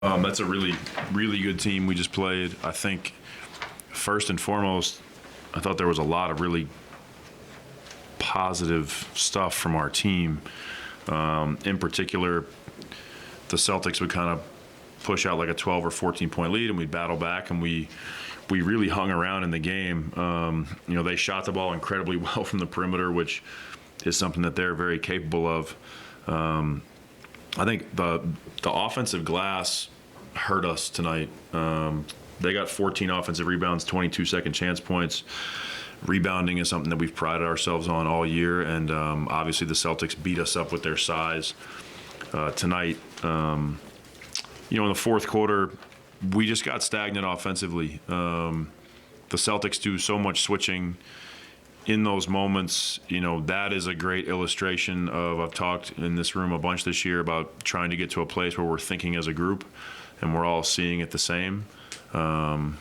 That's a really, really good team we just played. I think first and foremost, I thought there was a lot of really positive stuff from our team. In particular, the Celtics would kind of push out like a 12 or 14 point lead, and we'd battle back, and we really hung around in the game. They shot the ball incredibly well from the perimeter, which is something that they're very capable of. I think the offensive glass hurt us tonight. They got 14 offensive rebounds, 22 second chance points. Rebounding is something that we've prided ourselves on all year, and obviously the Celtics beat us up with their size tonight. In the fourth quarter, we just got stagnant offensively. The Celtics do so much switching in those moments. That is a great illustration of, I've talked in this room a bunch this year about trying to get to a place where we're thinking as a group and we're all seeing it the same. And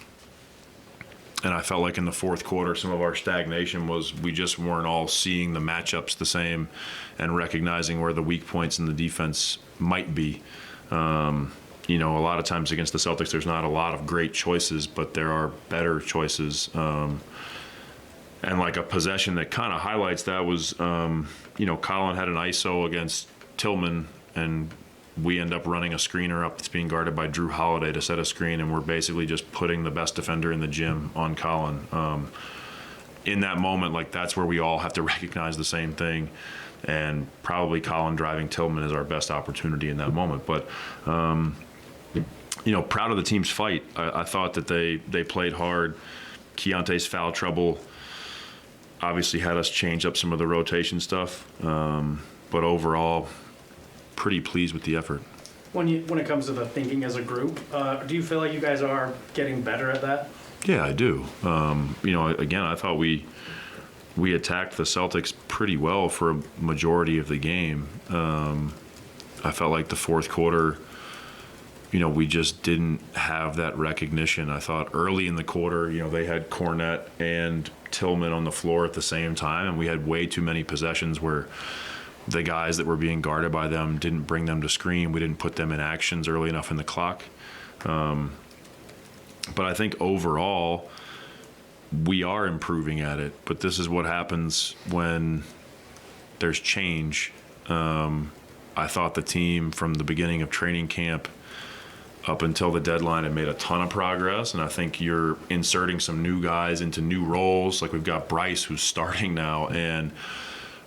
I felt like in the fourth quarter, some of our stagnation was we just weren't all seeing the matchups the same and recognizing where the weak points in the defense might be. A lot of times against the Celtics, there's not a lot of great choices, but there are better choices. And like a possession that kind of highlights that was, Colin had an ISO against Tillman, and we end up running a screener up that's being guarded by Drew Holiday to set a screen, and we're basically just putting the best defender in the gym on Colin. In that moment, that's where we all have to recognize the same thing, and probably Colin driving Tillman is our best opportunity in that moment. But proud of the team's fight. I thought that they played hard. Keontae's foul trouble obviously had us change up some of the rotation stuff, but overall, pretty pleased with the effort. When it comes to the thinking as a group, do you feel like you guys are getting better at that? Yeah, I do. Again, I thought we attacked the Celtics pretty well for a majority of the game. I felt like the fourth quarter, we just didn't have that recognition. I thought early in the quarter, they had Cornette and Tillman on the floor at the same time, and we had way too many possessions where the guys that were being guarded by them didn't bring them to screen. We didn't put them in actions early enough in the clock. But I think overall, we are improving at it. But this is what happens when there's change. I thought the team from the beginning of training camp up until the deadline had made a ton of progress, and I think you're inserting some new guys into new roles. Like we've got Bryce who's starting now, and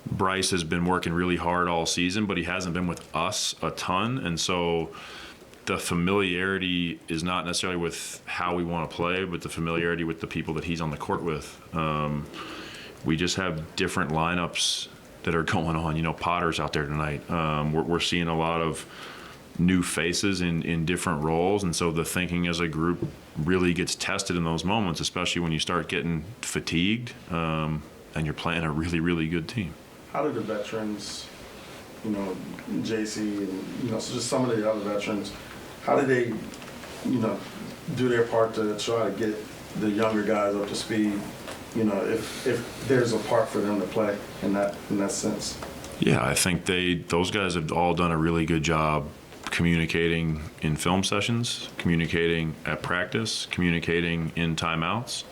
Bryce has been working really hard all season, but he hasn't been with us a ton, and so the familiarity is not necessarily with how we want to play, but the familiarity with the people that he's on the court with. We just have different lineups that are going on. Potter's out there tonight. We're seeing a lot of new faces in different roles, and so the thinking as a group really gets tested in those moments, especially when you start getting fatigued and you're playing a really, really good team. How did the veterans, JC and, so just some of the other veterans, how did they, do their part to try to get the younger guys up to speed, if there's a part for them to play in that sense? Yeah, I think those guys have all done a really good job communicating in film sessions, communicating at practice, communicating in timeouts.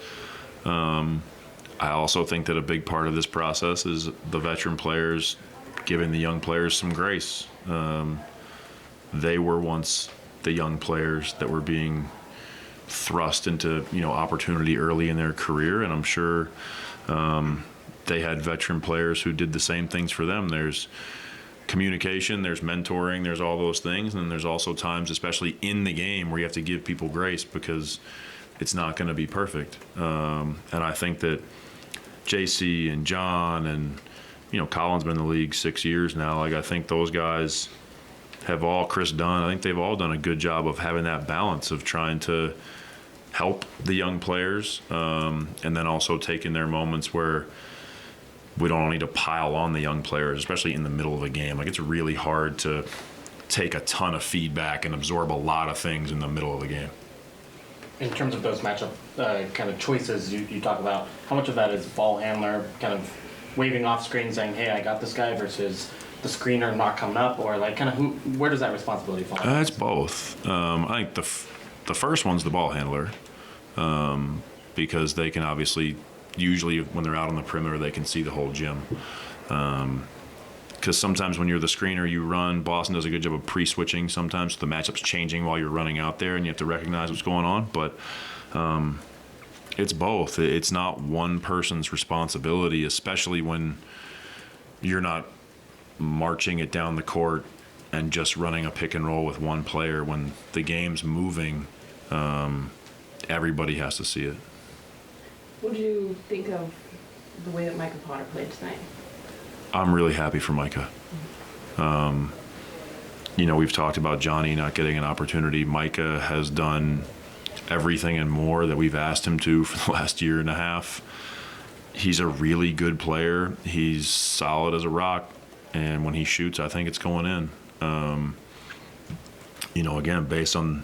I also think that a big part of this process is the veteran players giving the young players some grace. They were once the young players that were being thrust into opportunity early in their career, and I'm sure they had veteran players who did the same things for them. There's communication, there's mentoring, there's all those things, and then there's also times, especially in the game, where you have to give people grace because it's not going to be perfect. And I think that JC and John and Colin's been in the league 6 years now. I think those guys have all, Chris Dunn, I think they've all done a good job of having that balance of trying to help the young players, and then also taking their moments where we don't need to pile on the young players, especially in the middle of a game. It's really hard to take a ton of feedback and absorb a lot of things in the middle of the game. In terms of those matchup kind of choices you talk about, how much of that is ball handler kind of waving off screen saying, hey, I got this guy, versus the screener not coming up, or like kind of where does that responsibility fall? It's both. I think the first one's the ball handler, because they can obviously, usually when they're out on the perimeter, they can see the whole gym. Because sometimes when you're the screener, you run. Boston does a good job of pre-switching sometimes. So the matchup's changing while you're running out there, and you have to recognize what's going on. But it's both. It's not one person's responsibility, especially when you're not marching it down the court and just running a pick and roll with one player. When the game's moving, everybody has to see it. What do you think of the way that Micah Potter played tonight? I'm really happy for Micah. We've talked about Johnny not getting an opportunity. Micah has done everything and more that we've asked him to for the last year and a half. He's a really good player. He's solid as a rock. And when he shoots, I think it's going in. Again, based on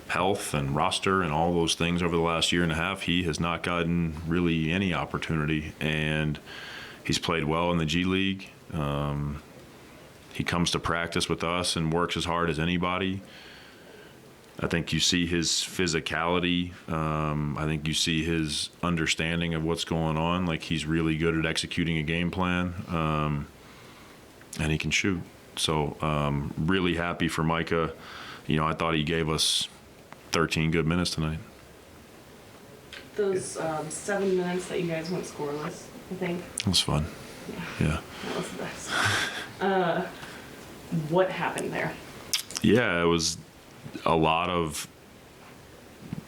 health and roster and all those things over the last year and a half, he has not gotten really any opportunity. And he's played well in the G League. He comes to practice with us and works as hard as anybody. I think you see his physicality. I think you see his understanding of what's going on. Like, he's really good at executing a game plan, and he can shoot. So really happy for Micah. I thought he gave us 13 good minutes tonight. Those 7 minutes that you guys went scoreless, I think. It was fun. Yeah. That was the best. What happened there? Yeah, it was a lot of,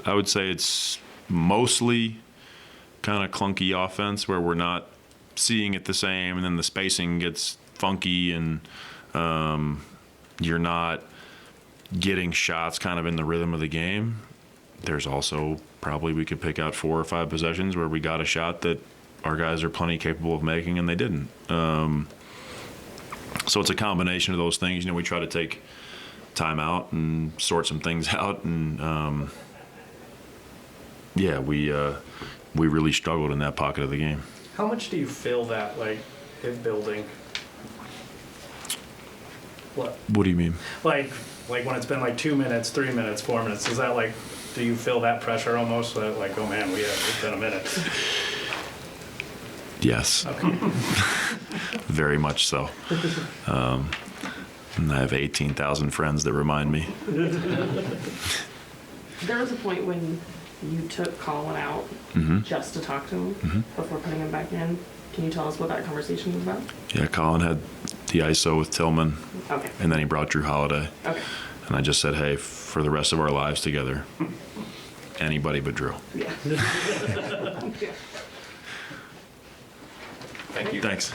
I would say it's mostly kind of clunky offense where we're not seeing it the same, and then the spacing gets funky, and you're not getting shots kind of in the rhythm of the game. There's also probably we could pick out 4 or 5 possessions where we got a shot that our guys are plenty capable of making, and they didn't. So it's a combination of those things. We try to take time out and sort some things out, and we really struggled in that pocket of the game. How much do you feel that, it building? What? What do you mean? Like when it's been 2 minutes, 3 minutes, 4 minutes, is that do you feel that pressure almost? That oh man, it's been a minute. Yes. Okay. Very much so. And I have 18,000 friends that remind me. There was a point when you took Colin out just to talk to him before putting him back in. Can you tell us what that conversation was about? Yeah, Colin had the ISO with Tillman, Okay. and then he brought Drew Holiday. Okay. And I just said, hey, for the rest of our lives together, anybody but Drew. Yeah. Thank you. Thanks.